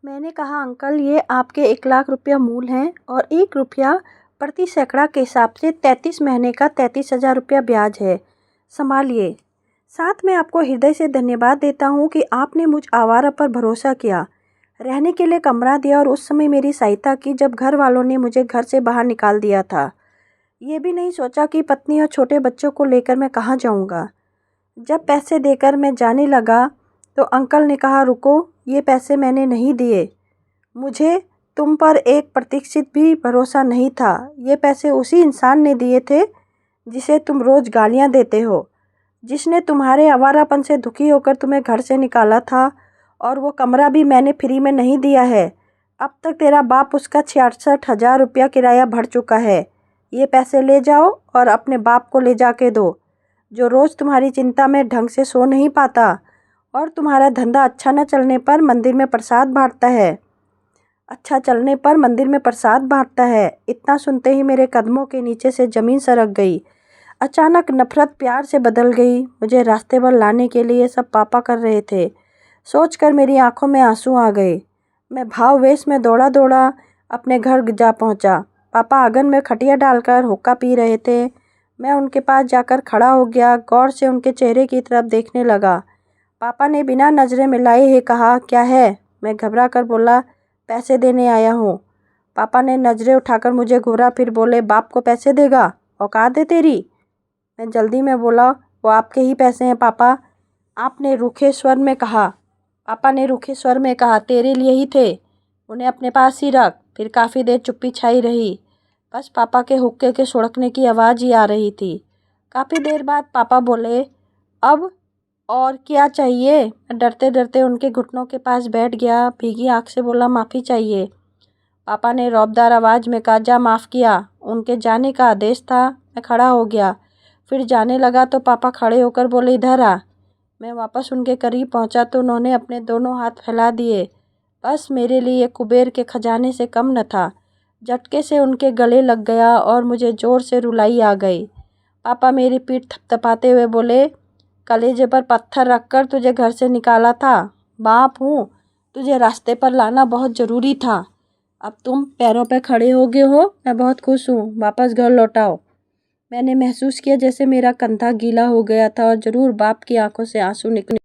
मैंने कहा, अंकल ये आपके 1 लाख रुपया मूल हैं और 1 रुपया प्रति सैकड़ा के हिसाब से 33 महीने का 33,000 रुपया ब्याज है, संभालिए। साथ में आपको हृदय से धन्यवाद देता हूँ कि आपने मुझ आवारा पर भरोसा किया, रहने के लिए कमरा दिया और उस समय मेरी सहायता की जब घर वालों ने मुझे घर से बाहर निकाल दिया था। ये भी नहीं सोचा कि पत्नी और छोटे बच्चों को लेकर मैं कहाँ जाऊँगा। जब पैसे देकर मैं जाने लगा तो अंकल ने कहा, रुको, ये पैसे मैंने नहीं दिए। मुझे तुम पर 1% भी भरोसा नहीं था। ये पैसे उसी इंसान ने दिए थे जिसे तुम रोज़ गालियाँ देते हो, जिसने तुम्हारे आवारापन से दुखी होकर तुम्हें घर से निकाला था, और वो कमरा भी मैंने फ्री में नहीं दिया है। अब तक तेरा बाप उसका 66,000 रुपया किराया भर चुका है। ये पैसे ले जाओ और अपने बाप को ले जाके दो, जो रोज़ तुम्हारी चिंता में ढंग से सो नहीं पाता और तुम्हारा धंधा अच्छा न चलने पर मंदिर में प्रसाद बांटता है। इतना सुनते ही मेरे कदमों के नीचे से ज़मीन सरक गई। अचानक नफ़रत प्यार से बदल गई। मुझे रास्ते पर लाने के लिए सब पापा कर रहे थे, सोचकर मेरी आंखों में आंसू आ गए। मैं भाववेश में दौड़ा दौड़ा अपने घर जा पहुंचा। पापा आंगन में खटिया डालकर हुक्का पी रहे थे। मैं उनके पास जाकर खड़ा हो गया, गौर से उनके चेहरे की तरफ देखने लगा। पापा ने बिना नज़रें मिलाए ही कहा, क्या है? मैं घबरा कर बोला, पैसे देने आया हूँ। पापा ने नज़रें उठाकर मुझे घूरा, फिर बोले, बाप को पैसे देगा? औकात है तेरी? मैं जल्दी में बोला, वो आपके ही पैसे हैं पापा। पापा ने रूखे स्वर में कहा, तेरे लिए ही थे, उन्हें अपने पास ही रख। फिर काफ़ी देर चुप्पी छाई रही। बस पापा के हुक्के के सुड़कने की आवाज़ ही आ रही थी। काफ़ी देर बाद पापा बोले, अब और क्या चाहिए? मैं डरते डरते उनके घुटनों के पास बैठ गया, भीगी आंख से बोला, माफ़ी चाहिए। पापा ने रौबदार आवाज़ में कहा, जा माफ़ किया, उनके जाने का आदेश था। मैं खड़ा हो गया, फिर जाने लगा तो पापा खड़े होकर बोले, इधर आ। मैं वापस उनके करीब पहुंचा तो उन्होंने अपने दोनों हाथ फैला दिए। बस मेरे लिए कुबेर के खजाने से कम न था। झटके से उनके गले लग गया और मुझे ज़ोर से रुलाई आ गई। पापा मेरी पीठ थपथपाते हुए बोले, कलेजे पर पत्थर रखकर तुझे घर से निकाला था, बाप हूँ, तुझे रास्ते पर लाना बहुत ज़रूरी था। अब तुम पैरों पर खड़े हो गए हो, मैं बहुत खुश हूँ, वापस घर लौटाओ। मैंने महसूस किया जैसे मेरा कंधा गीला हो गया था और ज़रूर बाप की आंखों से आंसू निकले।